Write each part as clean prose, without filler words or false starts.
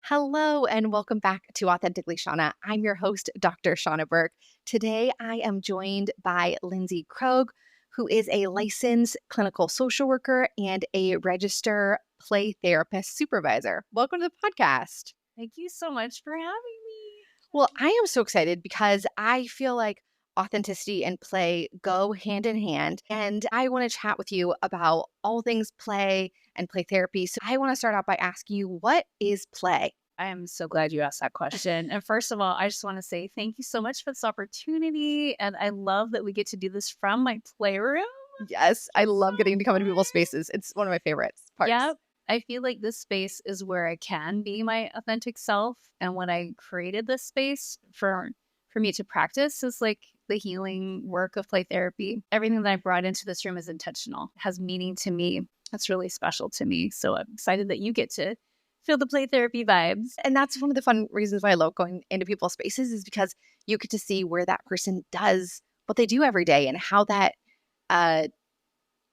Hello and welcome back to Authentically Shauna. I'm your host, Dr. Shauna Burke. Today I am joined by Lindsey Krogh, who is a licensed clinical social worker and a registered play therapist supervisor. Welcome to the podcast. Thank you so much for having me. Well, I am so excited because I feel like authenticity and play go hand in hand. And I want to chat with you about all things play and play therapy. So I want to start out by asking you, what is play? I am so glad you asked that question. And first of all, I just want to say thank you so much for this opportunity. And I love that we get to do this from my playroom. Yes, I love getting to come into people's spaces. It's one of my favorite parts. Yep. I feel like this space is where I can be my authentic self. And when I created this space for me to practice is like the healing work of play therapy. Everything that I brought into this room is intentional, has meaning to me. That's really special to me. So I'm excited that you get to feel the play therapy vibes. And that's one of the fun reasons why I love going into people's spaces is because you get to see where that person does what they do every day and how that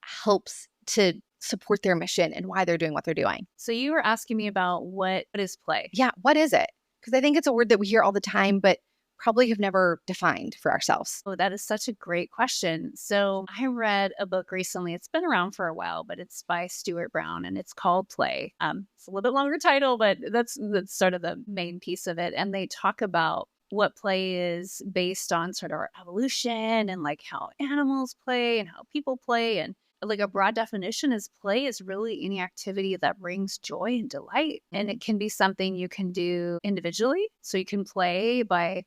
helps to support their mission and why they're doing what they're doing. So you were asking me about what is play? Yeah, what is it? Because I think it's a word that we hear all the time, but probably have never defined for ourselves. Oh, that is such a great question. So I read a book recently. It's been around for a while, but it's by Stuart Brown and it's called Play. It's a little bit longer title, but that's sort of the main piece of it. And they talk about what play is based on sort of our evolution and like how animals play and how people play. And like a broad definition is play is really any activity that brings joy and delight. And it can be something you can do individually. So you can play by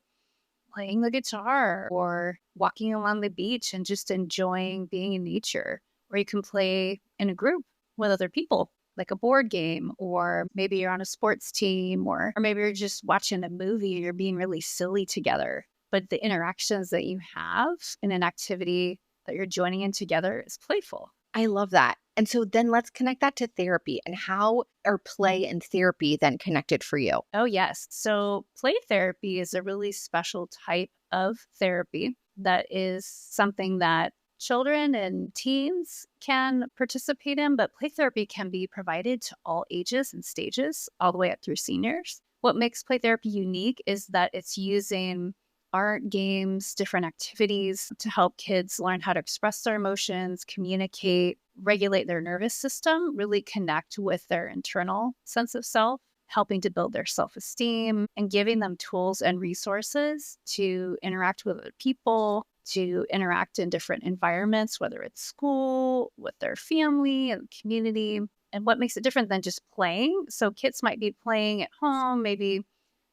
playing the guitar or walking along the beach and just enjoying being in nature. Or you can play in a group with other people, like a board game, or maybe you're on a sports team, or maybe you're just watching a movie and you're being really silly together. But the interactions that you have in an activity that you're joining in together is playful. I love that. And so then let's connect that to therapy and how are play and therapy then connected for you? Oh, yes. So play therapy is a really special type of therapy that is something that children and teens can participate in, but play therapy can be provided to all ages and stages, all the way up through seniors. What makes play therapy unique is that it's using art, games, different activities to help kids learn how to express their emotions, communicate, regulate their nervous system, really connect with their internal sense of self, helping to build their self-esteem and giving them tools and resources to interact with other people, to interact in different environments, whether it's school, with their family and community. And what makes it different than just playing? So kids might be playing at home, maybe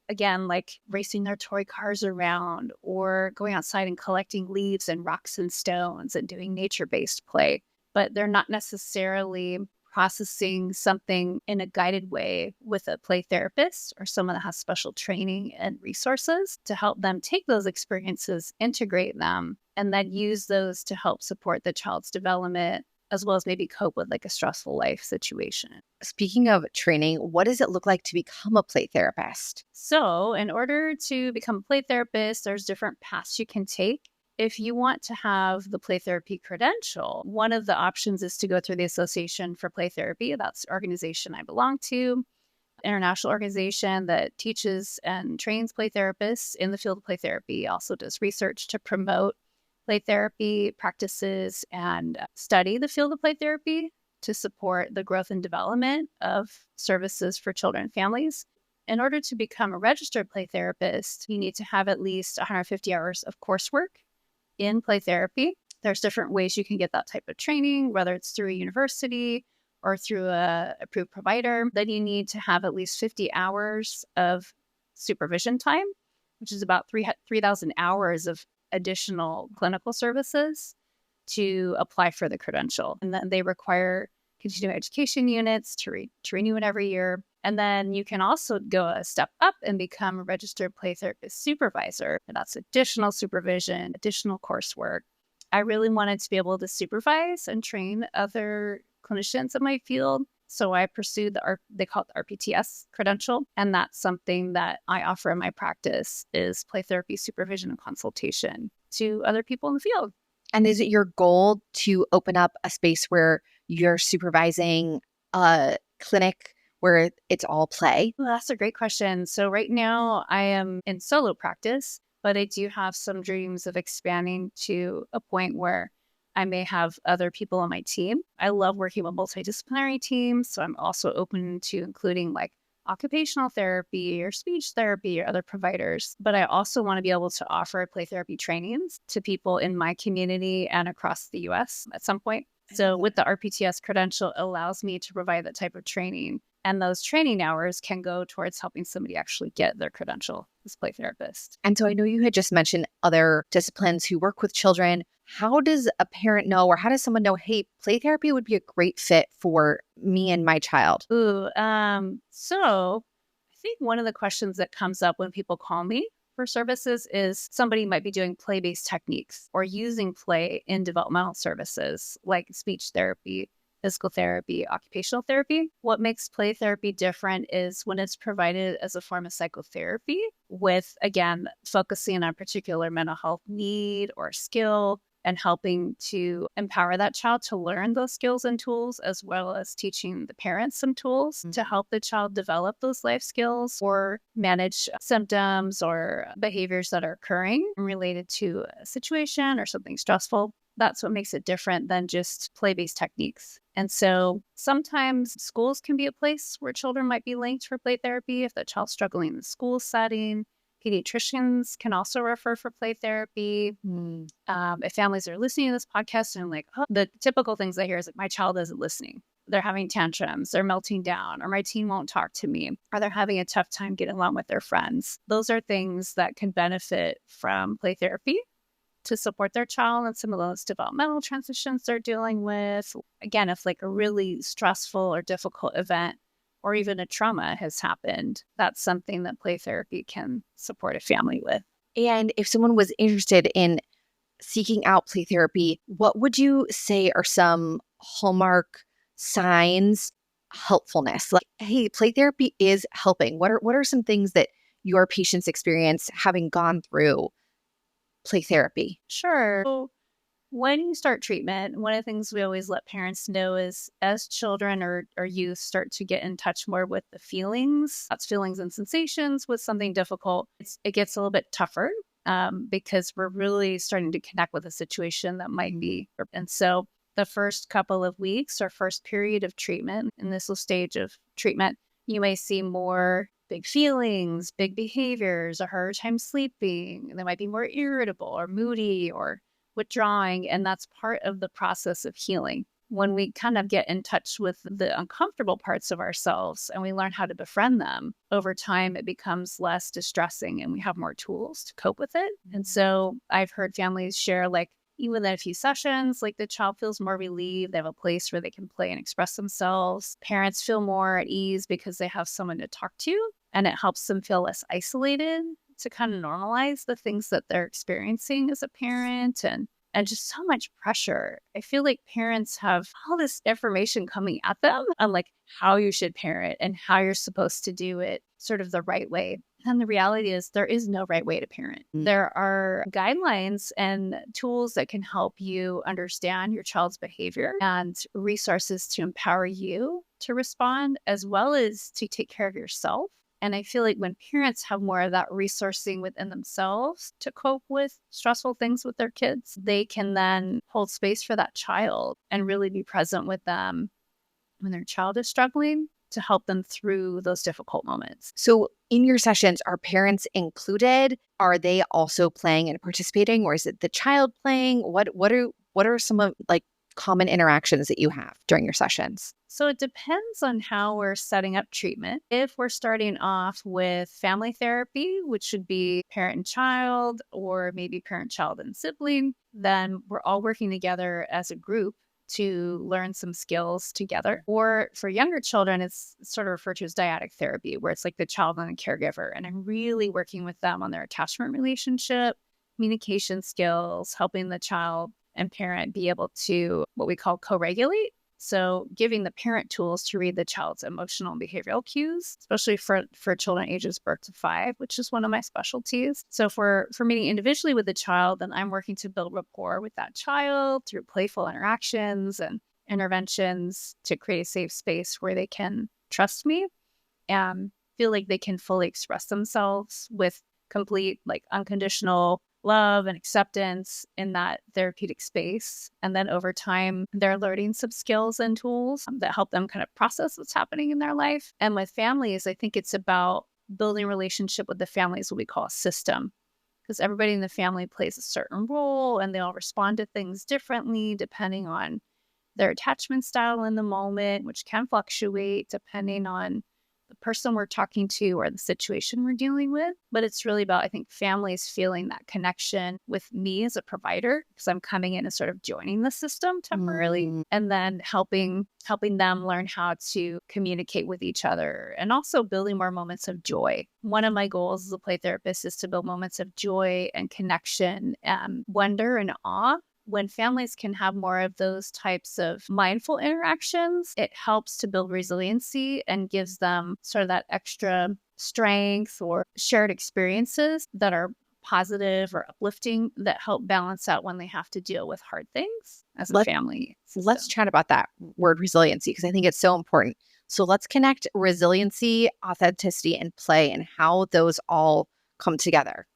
again, like racing their toy cars around or going outside and collecting leaves and rocks and stones and doing nature-based play. But they're not necessarily processing something in a guided way with a play therapist or someone that has special training and resources to help them take those experiences, integrate them, and then use those to help support the child's development, as well as maybe cope with like a stressful life situation. Speaking of training, what does it look like to become a play therapist? So in order to become a play therapist, there's different paths you can take. If you want to have the play therapy credential, one of the options is to go through the Association for Play Therapy. That's the organization I belong to, international organization that teaches and trains play therapists in the field of play therapy, also does research to promote play therapy practices and study the field of play therapy to support the growth and development of services for children and families. In order to become a registered play therapist, you need to have at least 150 hours of coursework in play therapy. There's different ways you can get that type of training, whether it's through a university or through a approved provider. Then you need to have at least 50 hours of supervision time, which is about 3,000 hours of additional clinical services to apply for the credential. And then they require continuing education units to renew it every year. And then you can also go a step up and become a registered play therapist supervisor. And that's additional supervision, additional coursework. I really wanted to be able to supervise and train other clinicians in my field. So I pursued they call it the RPTS credential. And that's something that I offer in my practice is play therapy supervision and consultation to other people in the field. And is it your goal to open up a space where you're supervising a clinic where it's all play? Well, that's a great question. So right now I am in solo practice, but I do have some dreams of expanding to a point where I may have other people on my team. I love working with multidisciplinary teams. So I'm also open to including like occupational therapy or speech therapy or other providers. But I also want to be able to offer play therapy trainings to people in my community and across the US at some point. So with the RPTS credential, it allows me to provide that type of training. And those training hours can go towards helping somebody actually get their credential as play therapist. And so I know you had just mentioned other disciplines who work with children. How does a parent know, or how does someone know, hey, play therapy would be a great fit for me and my child? So I think one of the questions that comes up when people call me for services is somebody might be doing play-based techniques or using play in developmental services like speech therapy, physical therapy, occupational therapy. What makes play therapy different is when it's provided as a form of psychotherapy with, again, focusing on a particular mental health need or skill and helping to empower that child to learn those skills and tools, as well as teaching the parents some tools to help the child develop those life skills or manage symptoms or behaviors that are occurring related to a situation or something stressful. That's what makes it different than just play-based techniques. And so sometimes schools can be a place where children might be linked for play therapy if the child's struggling in the school setting. Pediatricians can also refer for play therapy. If families are listening to this podcast and like, oh, the typical things I hear is like, my child isn't listening. They're having tantrums, they're melting down, or my teen won't talk to me, or they're having a tough time getting along with their friends. Those are things that can benefit from play therapy to support their child and some of those developmental transitions they're dealing with. Again, if like a really stressful or difficult event or even a trauma has happened, that's something that play therapy can support a family with. And if someone was interested in seeking out play therapy, what would you say are some hallmark signs, helpfulness? Like, hey, play therapy is helping. What are some things that your patients experience having gone through play therapy? Sure. So when you start treatment, one of the things we always let parents know is as children or youth start to get in touch more with the feelings, that's feelings and sensations with something difficult, it gets a little bit tougher because we're really starting to connect with a situation that might be. And so the first couple of weeks or first period of treatment, in this stage of treatment, you may see more big feelings, big behaviors, a harder time sleeping. They might be more irritable or moody or withdrawing, and that's part of the process of healing. When we kind of get in touch with the uncomfortable parts of ourselves and we learn how to befriend them, over time it becomes less distressing and we have more tools to cope with it. And so I've heard families share, like, even in a few sessions, like the child feels more relieved. They have a place where they can play and express themselves. Parents feel more at ease because they have someone to talk to, and it helps them feel less isolated, to kind of normalize the things that they're experiencing as a parent and just so much pressure. I feel like parents have all this information coming at them on like how you should parent and how you're supposed to do it sort of the right way. And the reality is there is no right way to parent. There are guidelines and tools that can help you understand your child's behavior and resources to empower you to respond, as well as to take care of yourself. And I feel like when parents have more of that resourcing within themselves to cope with stressful things with their kids, they can then hold space for that child and really be present with them when their child is struggling to help them through those difficult moments. So in your sessions, are parents included? Are they also playing and participating, or is it the child playing? What are some of like common interactions that you have during your sessions? So it depends on how we're setting up treatment. If we're starting off with family therapy, which should be parent and child, or maybe parent, child, and sibling, then we're all working together as a group to learn some skills together. Or for younger children, it's sort of referred to as dyadic therapy, where it's like the child and the caregiver. And I'm really working with them on their attachment relationship, communication skills, helping the child and parent be able to what we call co-regulate. So giving the parent tools to read the child's emotional and behavioral cues, especially for children ages birth to 5, which is one of my specialties. So for meeting individually with the child, then I'm working to build rapport with that child through playful interactions and interventions to create a safe space where they can trust me and feel like they can fully express themselves with complete, like, unconditional love and acceptance in that therapeutic space. And then over time, they're learning some skills and tools that help them kind of process what's happening in their life. And with families, I think it's about building a relationship with the family is what we call a system, because everybody in the family plays a certain role and they all respond to things differently depending on their attachment style in the moment, which can fluctuate depending on the person we're talking to or the situation we're dealing with. But it's really about, I think, families feeling that connection with me as a provider, because I'm coming in and sort of joining the system temporarily, and then helping them learn how to communicate with each other, and also building more moments of joy. One of my goals as a play therapist is to build moments of joy and connection and wonder and awe. When families can have more of those types of mindful interactions, it helps to build resiliency and gives them sort of that extra strength or shared experiences that are positive or uplifting that help balance out when they have to deal with hard things as a family system. Let's chat about that word resiliency, because I think it's so important. So let's connect resiliency, authenticity, and play, and how those all come together.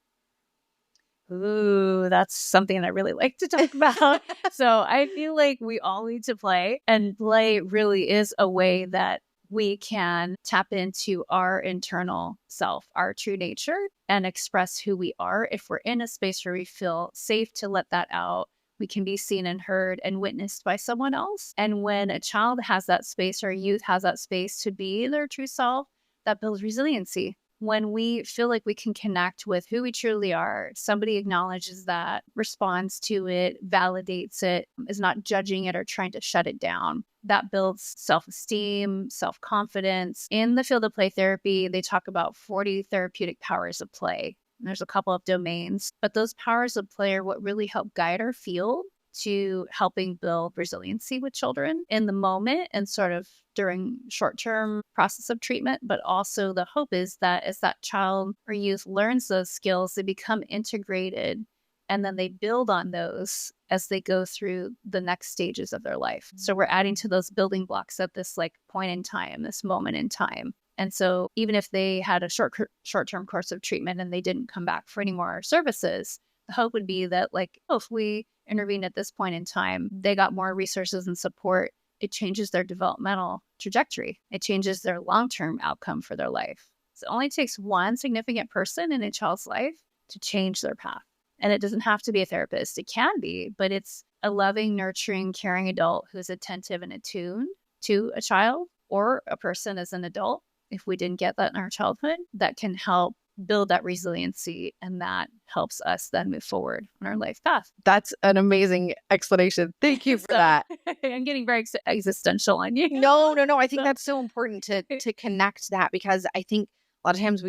Ooh, that's something I really like to talk about. So I feel like we all need to play, and play really is a way that we can tap into our internal self, our true nature, and express who we are. If we're in a space where we feel safe to let that out, we can be seen and heard and witnessed by someone else. And when a child has that space or a youth has that space to be their true self, that builds resiliency. When we feel like we can connect with who we truly are, somebody acknowledges that, responds to it, validates it, is not judging it or trying to shut it down. That builds self-esteem, self-confidence. In the field of play therapy, they talk about 40 therapeutic powers of play. And there's a couple of domains, but those powers of play are what really help guide our field to helping build resiliency with children in the moment and sort of during short-term process of treatment. But also the hope is that as that child or youth learns those skills, they become integrated, and then they build on those as they go through the next stages of their life. So we're adding to those building blocks at this like point in time, this moment in time. And so even if they had a short-term course of treatment and they didn't come back for any more services, the hope would be that, like, oh, if we intervene at this point in time, they got more resources and support. It changes their developmental trajectory. It changes their long-term outcome for their life. So it only takes one significant person in a child's life to change their path. And it doesn't have to be a therapist. It can be, but it's a loving, nurturing, caring adult who's attentive and attuned to a child or a person as an adult, if we didn't get that in our childhood, that can help build that resiliency, and that helps us then move forward on our life path. That's an amazing explanation. Thank you for that. I'm getting very existential on you. No. I think that's so important to connect that, because I think a lot of times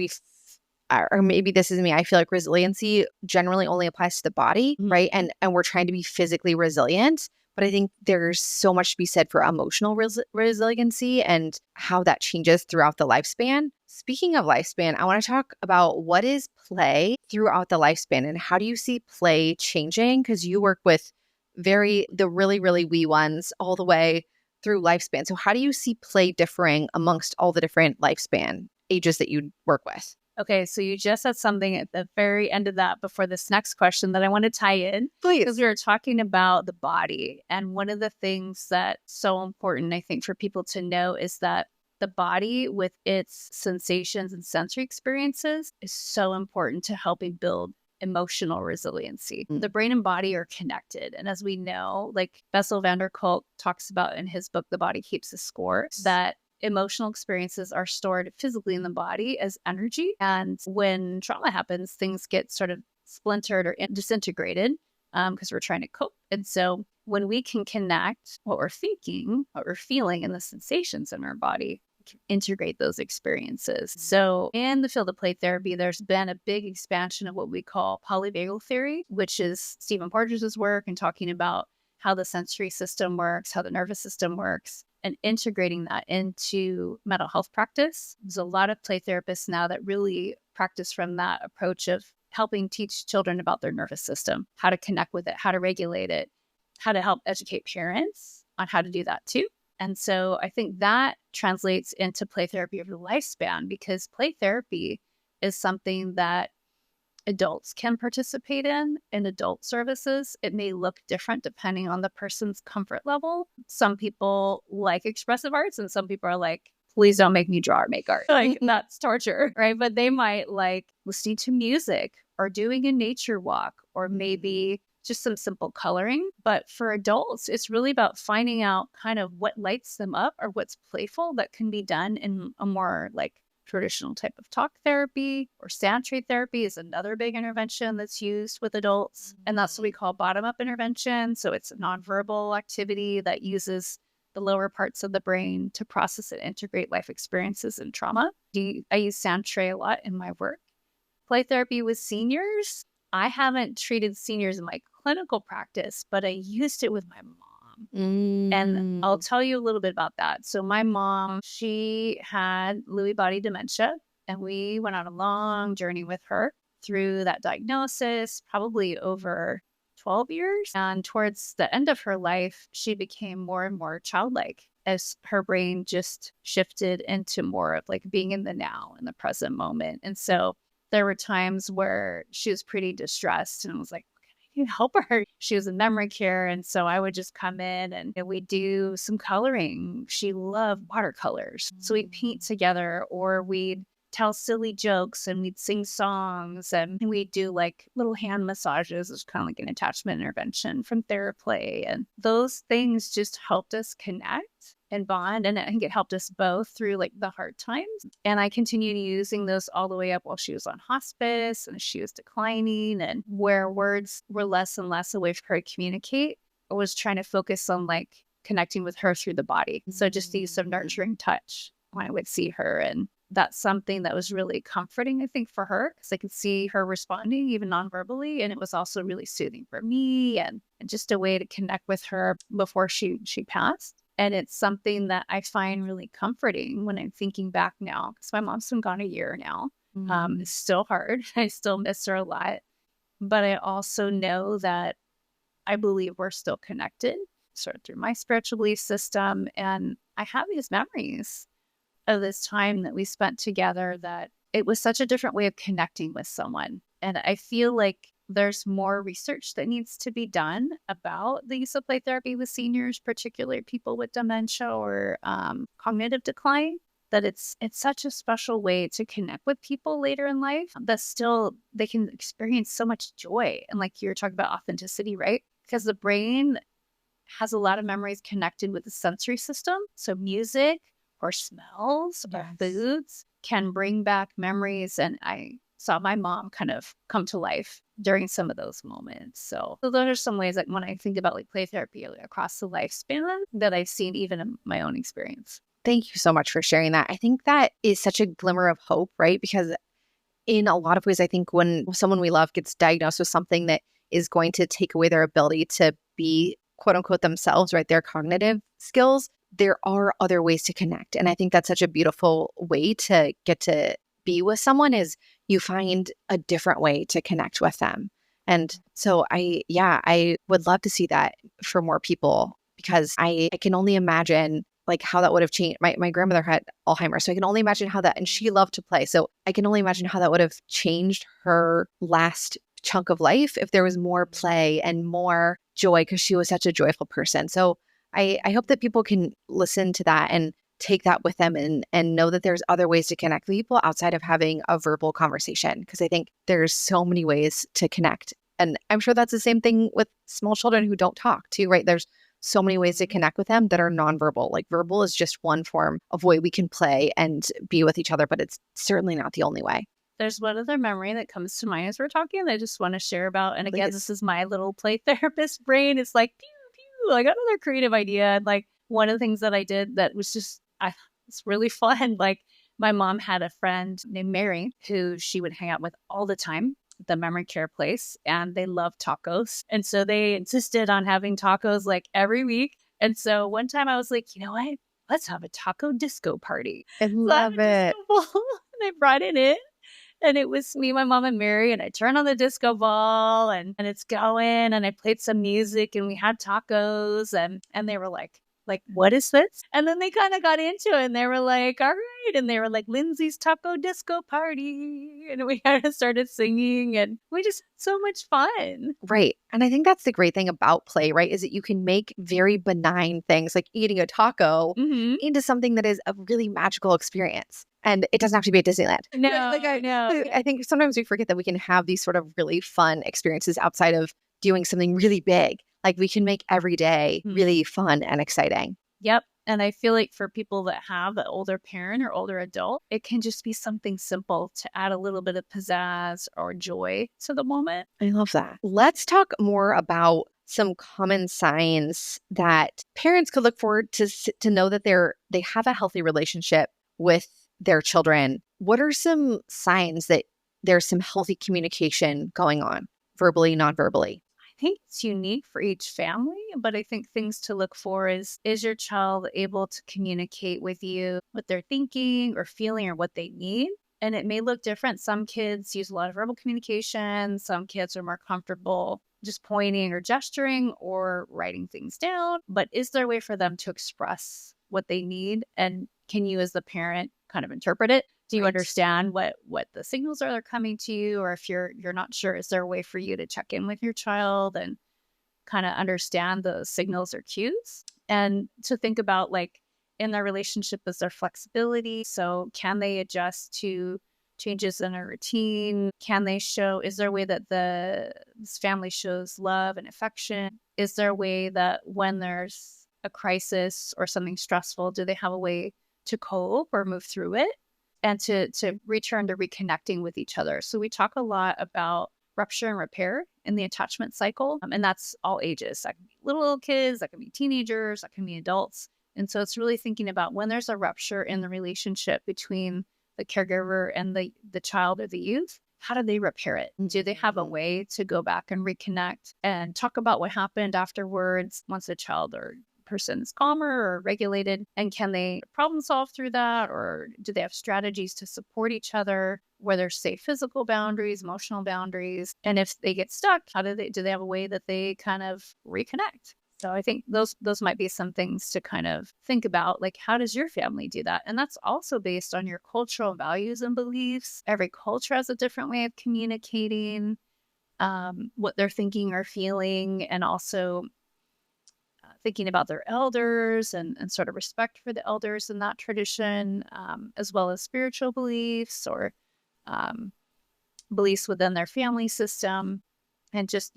or maybe this is me, I feel like resiliency generally only applies to the body, right? And we're trying to be physically resilient. But I think there's so much to be said for emotional resiliency and how that changes throughout the lifespan. Speaking of lifespan, I want to talk about what is play throughout the lifespan, and how do you see play changing? Because you work with the really, really wee ones all the way through lifespan. So how do you see play differing amongst all the different lifespan ages that you work with? Okay, so you just said something at the very end of that before this next question that I want to tie in. Please. Because we were talking about the body. And one of the things that's so important, I think, for people to know is that the body with its sensations and sensory experiences is so important to helping build emotional resiliency. The brain and body are connected. And as we know, like Bessel van der Kolk talks about in his book, The Body Keeps the Score, that emotional experiences are stored physically in the body as energy. And when trauma happens, things get sort of splintered or disintegrated because we're trying to cope. And so when we can connect what we're thinking, what we're feeling, and the sensations in our body, we can integrate those experiences. So in the field of play therapy, there's been a big expansion of what we call polyvagal theory, which is Stephen Porges' work and talking about how the sensory system works, how the nervous system works, and integrating that into mental health practice. There's a lot of play therapists now that really practice from that approach of helping teach children about their nervous system, how to connect with it, how to regulate it, how to help educate parents on how to do that too. And so I think that translates into play therapy over the lifespan, because play therapy is something that adults can participate in adult services. It may look different depending on the person's comfort level. Some people like expressive arts, and some people are like, please don't make me draw or make art. Like, that's torture, right? But they might like listening to music or doing a nature walk, or maybe just some simple coloring. But for adults, it's really about finding out kind of what lights them up or what's playful that can be done in a more like traditional type of talk therapy. Or sound trade therapy is another big intervention that's used with adults. And that's what we call bottom-up intervention. So it's a nonverbal activity that uses the lower parts of the brain to process and integrate life experiences and trauma. I use sound tray a lot in my work. Play therapy with seniors. I haven't treated seniors in my clinical practice, but I used it with my mom. And I'll tell you a little bit about that. So my mom, she had Lewy body dementia, and we went on a long journey with her through that diagnosis, probably over 12 years. And towards the end of her life, she became more and more childlike as her brain just shifted into more of like being in the now, in the present moment. And so there were times where she was pretty distressed, and I was like, help her. She was in memory care. And so I would just come in and we'd do some coloring. She loved watercolors. So we'd paint together, or we'd tell silly jokes, and we'd sing songs, and we'd do like little hand massages. It's kind of like an attachment intervention from TheraPlay. And those things just helped us connect and bond. And I think it helped us both through like the hard times. And I continued using those all the way up while she was on hospice and she was declining, and where words were less and less a way for her to communicate, I was trying to focus on like connecting with her through the body. So just the use of nurturing touch when I would see her. And that's something that was really comforting, I think, for her, because I could see her responding even non-verbally. And it was also really soothing for me, and just a way to connect with her before she passed. And it's something that I find really comforting when I'm thinking back now, because my mom's been gone a year now. It's still hard. I still miss her a lot. But I also know that I believe we're still connected, sort of through my spiritual belief system. And I have these memories of this time that we spent together, that it was such a different way of connecting with someone. And I feel like there's more research that needs to be done about the use of play therapy with seniors, particularly people with dementia or cognitive decline, that it's such a special way to connect with people later in life, that still they can experience so much joy. And like you're talking about authenticity, right? Because the brain has a lot of memories connected with the sensory system. So music or smells or foods can bring back memories. And I saw my mom kind of come to life during some of those moments. So those are some ways that when I think about like play therapy across the lifespan that I've seen even in my own experience. Thank you so much for sharing that. I think that is such a glimmer of hope, right? Because in a lot of ways, I think when someone we love gets diagnosed with something that is going to take away their ability to be quote unquote themselves, right? Their cognitive skills, there are other ways to connect. And I think that's such a beautiful way to get to be with someone, is you find a different way to connect with them. And so I would love to see that for more people, because I can only imagine like how that would have changed. My grandmother had Alzheimer's, so I can only imagine how that, and she loved to play. So I can only imagine how that would have changed her last chunk of life if there was more play and more joy, because she was such a joyful person. So I hope that people can listen to that and take that with them, and know that there's other ways to connect with people outside of having a verbal conversation, because I think there's so many ways to connect. And I'm sure that's the same thing with small children who don't talk too, right? There's so many ways to connect with them that are nonverbal. Like verbal is just one form of way we can play and be with each other, but it's certainly not the only way. There's one other memory that comes to mind as we're talking that I just want to share about. And again, this is my little play therapist brain. It's like, pew, pew, I got another creative idea. And like one of the things that I did that was just, it's really fun. Like my mom had a friend named Mary who she would hang out with all the time at the memory care place, and they loved tacos. And so they insisted on having tacos like every week. And so one time I was like, you know what? Let's have a taco disco party. I love it. And I brought it in. And it was me, my mom, and Mary. And I turned on the disco ball and it's going. And I played some music and we had tacos. And they were like, Like, what is this? And then they kind of got into it and they were like, all right. And they were like, Lindsay's taco disco party. And we kind of started singing and we just had so much fun. Right. And I think that's the great thing about play, right? Is that you can make very benign things like eating a taco into something that is a really magical experience. And it doesn't have to be at Disneyland. No, I think sometimes we forget that we can have these sort of really fun experiences outside of doing something really big. Like we can make every day really fun and exciting. Yep. And I feel like for people that have an older parent or older adult, it can just be something simple to add a little bit of pizzazz or joy to the moment. I love that. Let's talk more about some common signs that parents could look for to know that they have a healthy relationship with their children. What are some signs that there's some healthy communication going on, verbally, non-verbally? I think it's unique for each family, but I think things to look for is your child able to communicate with you what they're thinking or feeling or what they need? And it may look different. Some kids use a lot of verbal communication. Some kids are more comfortable just pointing or gesturing or writing things down. But is there a way for them to express what they need? And can you as the parent kind of interpret it? Do you understand what the signals are that are coming to you? Or if you're not sure, is there a way for you to check in with your child and kind of understand the signals or cues? And to think about like in their relationship, is there flexibility? So can they adjust to changes in a routine? Can they show, is there a way that this family shows love and affection? Is there a way that when there's a crisis or something stressful, do they have a way to cope or move through it? And to return to reconnecting with each other. So we talk a lot about rupture and repair in the attachment cycle. And that's all ages. That can be little kids, that can be teenagers, that can be adults. And so it's really thinking about when there's a rupture in the relationship between the caregiver and the child or the youth, how do they repair it? Do they have a way to go back and reconnect and talk about what happened afterwards once the child or person is calmer or regulated? And can they problem solve through that? Or do they have strategies to support each other, whether safe physical boundaries, emotional boundaries? And if they get stuck, do they have a way that they kind of reconnect? So I think those might be some things to kind of think about, like, how does your family do that? And that's also based on your cultural values and beliefs. Every culture has a different way of communicating what they're thinking or feeling, and also thinking about their elders and sort of respect for the elders in that tradition, as well as spiritual beliefs or beliefs within their family system. And just,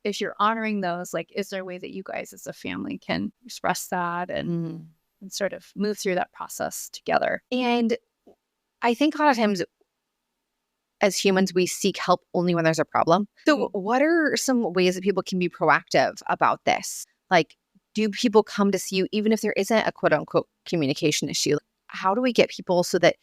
if you're honoring those, like, is there a way that you guys as a family can express that and sort of move through that process together? And I think a lot of times as humans, we seek help only when there's a problem. So what are some ways that people can be proactive about this? Like, do people come to see you even if there isn't a quote unquote communication issue? How do we get people so that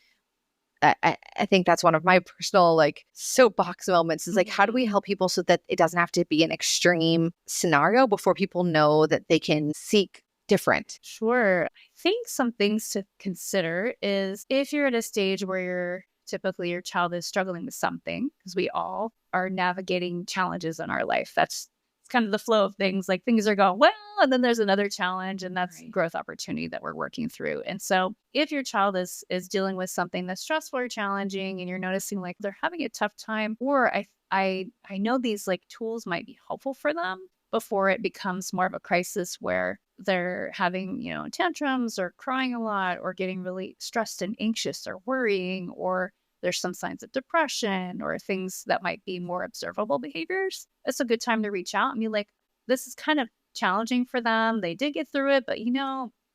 I think that's one of my personal like soapbox moments is like, how do we help people so that it doesn't have to be an extreme scenario before people know that they can seek different? Sure. I think some things to consider is if you're at a stage where typically your child is struggling with something, because we all are navigating challenges in our life. It's kind of the flow of things, like things are going well, and then there's another challenge, and that's growth opportunity that we're working through. And so if your child is dealing with something that's stressful or challenging, and you're noticing like they're having a tough time, or I know these like tools might be helpful for them before it becomes more of a crisis where they're having, tantrums or crying a lot or getting really stressed and anxious or worrying, or there's some signs of depression or things that might be more observable behaviors. It's a good time to reach out and be like, this is kind of challenging for them. They did get through it, but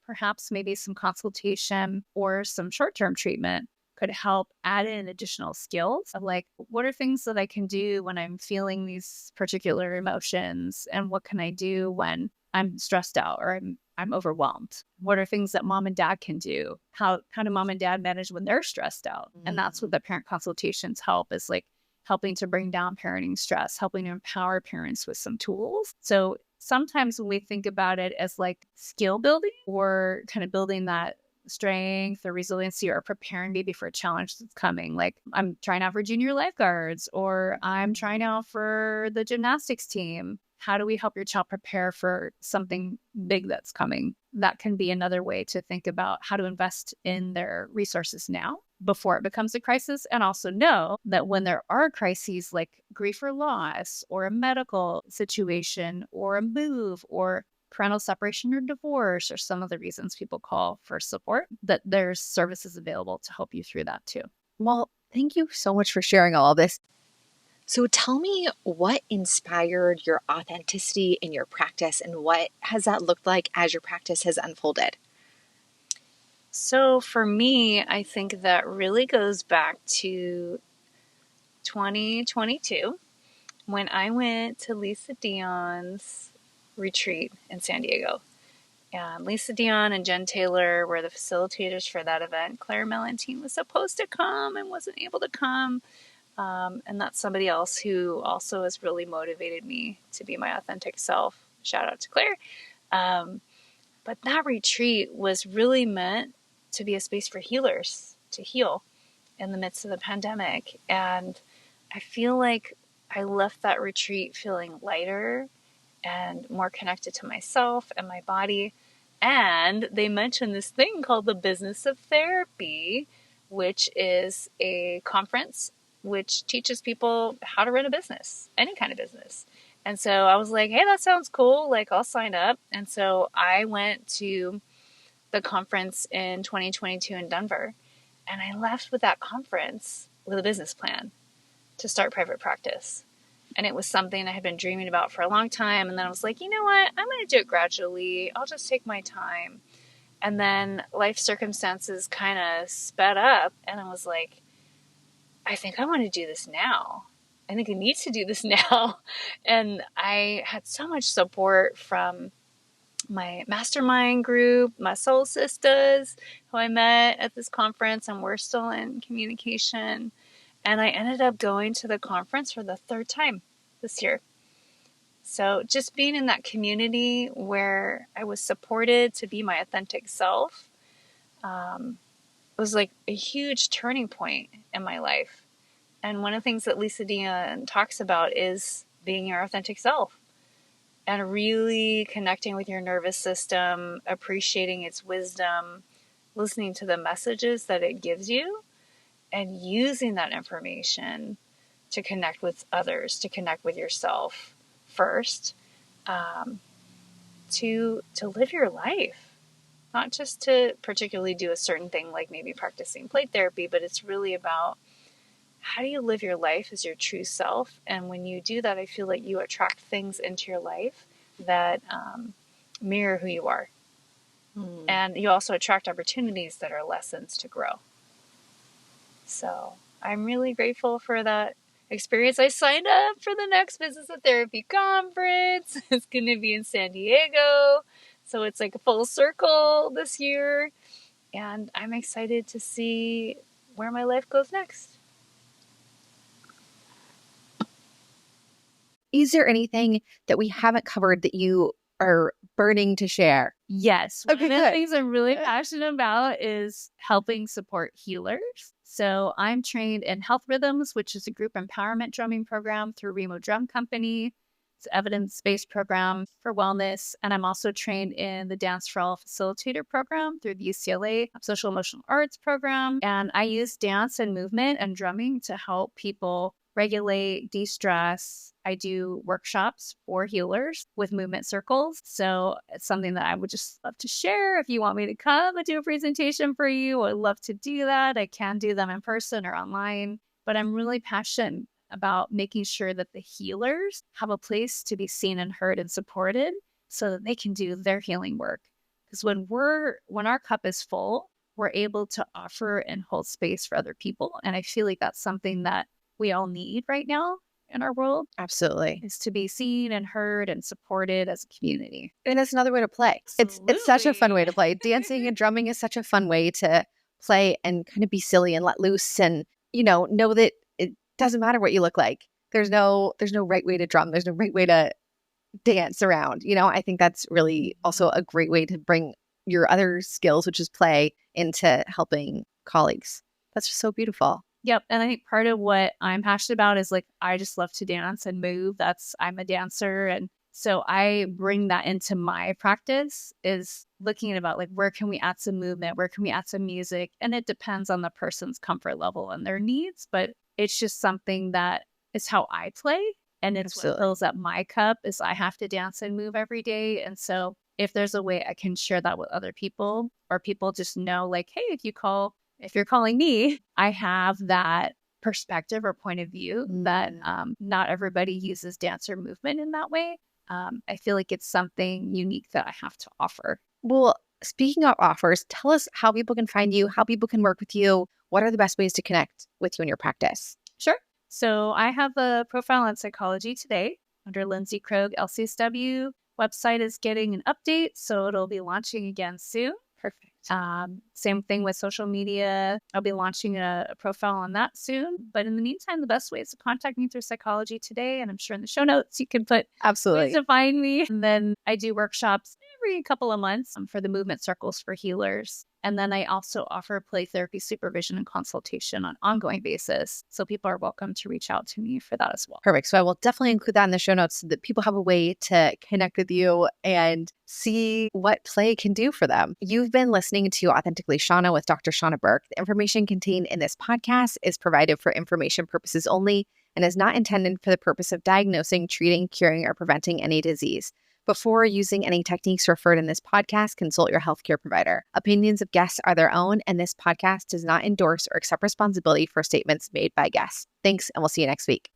perhaps maybe some consultation or some short-term treatment could help add in additional skills of like, what are things that I can do when I'm feeling these particular emotions? And what can I do when I'm stressed out or I'm overwhelmed? What are things that mom and dad can do? How do mom and dad manage when they're stressed out? And that's what the parent consultations help, is like helping to bring down parenting stress, helping to empower parents with some tools. So sometimes when we think about it as like skill building or kind of building that strength or resiliency or preparing maybe for a challenge that's coming, like I'm trying out for junior lifeguards or I'm trying out for the gymnastics team. How do we help your child prepare for something big that's coming? that can be another way to think about how to invest in their resources now before it becomes a crisis. And also know that when there are crises like grief or loss, or a medical situation, or a move, or parental separation or divorce, or some of the reasons people call for support, that there's services available to help you through that too. Well, thank you so much for sharing all of this. So tell me, what inspired your authenticity in your practice, and what has that looked like as your practice has unfolded? So for me, I think that really goes back to 2022 when I went to Lisa Dion's retreat in San Diego. And Lisa Dion and Jen Taylor were the facilitators for that event. Claire Mellentine was supposed to come and wasn't able to come. And that's somebody else who also has really motivated me to be my authentic self. Shout out to Claire. But that retreat was really meant to be a space for healers to heal in the midst of the pandemic. And I feel like I left that retreat feeling lighter and more connected to myself and my body. And they mentioned this thing called the Business of Therapy, which is a conference which teaches people how to run a business, any kind of business. And so I was like, hey, that sounds cool. Like, I'll sign up. And so I went to the conference in 2022 in Denver, and I left with that conference with a business plan to start private practice. And it was something I had been dreaming about for a long time. And then I was like, you know what? I'm going to do it gradually. I'll just take my time. And then life circumstances kind of sped up. And I was like, I think I want to do this now. I think I need to do this now. And I had so much support from my mastermind group, my soul sisters who I met at this conference, and we're still in communication. And I ended up going to the conference for the third time this year. So just being in that community where I was supported to be my authentic self was like a huge turning point in my life. And one of the things that Lisa Dion talks about is being your authentic self and really connecting with your nervous system, appreciating its wisdom, listening to the messages that it gives you, and using that information to connect with others, to connect with yourself first, to live your life. Not just to particularly do a certain thing like maybe practicing play therapy, but it's really about how do you live your life as your true self. And when you do that, I feel like you attract things into your life that mirror who you are. And you also attract opportunities that are lessons to grow. So I'm really grateful for that experience. I signed up for the next Business of Therapy conference. It's going to be in San Diego. So it's like a full circle this year. And I'm excited to see where my life goes next. Is there anything that we haven't covered that you are burning to share? Yes. Okay, One of the good. things I'm really passionate about is helping support healers. So I'm trained in Health Rhythms, which is a group empowerment drumming program through Remo Drum Company. It's an evidence-based program for wellness. And I'm also trained in the Dance for All Facilitator program through the UCLA Social Emotional Arts program. And I use dance and movement and drumming to help people regulate, de-stress. I do workshops for healers with movement circles. So it's something that I would just love to share. If you want me to come and do a presentation for you, I'd love to do that. I can do them in person or online, but I'm really passionate about making sure that the healers have a place to be seen and heard and supported so that they can do their healing work. Because when our cup is full, we're able to offer and hold space for other people. And I feel like that's something that we all need right now in our world. Absolutely. Is to be seen and heard and supported as a community. And it's another way to play. It's such a fun way to play. Dancing and drumming is such a fun way to play and kind of be silly and let loose and, know that it doesn't matter what you look like. There's no right way to drum. There's no right way to dance around. I think that's really also a great way to bring your other skills, which is play, into helping colleagues. That's just so beautiful. Yep. And I think part of what I'm passionate about is like, I just love to dance and move. I'm a dancer, and So I bring that into my practice, is looking at about like, where can we add some movement? Where can we add some music? And it depends on the person's comfort level and their needs, but it's just something that is how I play. And it's what fills up my cup, is I have to dance and move every day. And so if there's a way I can share that with other people, or people just know like, hey, if you're calling me, I have that perspective or point of view that not everybody uses dance or movement in that way. I feel like it's something unique that I have to offer. Well, speaking of offers, tell us how people can find you, how people can work with you. What are the best ways to connect with you in your practice? Sure. So I have a profile on Psychology Today under Lindsey Krogh, LCSW. Website is getting an update, so it'll be launching again soon. Perfect. Same thing with social media. I'll be launching a profile on that soon. But in the meantime, the best way is to contact me through Psychology Today. And I'm sure in the show notes, you can put ways to find me. And then I do workshops every couple of months for the movement circles for healers. And then I also offer play therapy supervision and consultation on an ongoing basis. So people are welcome to reach out to me for that as well. Perfect. So I will definitely include that in the show notes so that people have a way to connect with you and see what play can do for them. You've been listening to Authentically Shauna with Dr. Shauna Burke. The information contained in this podcast is provided for information purposes only and is not intended for the purpose of diagnosing, treating, curing, or preventing any disease. Before using any techniques referred in this podcast, consult your healthcare provider. Opinions of guests are their own, and this podcast does not endorse or accept responsibility for statements made by guests. Thanks, and we'll see you next week.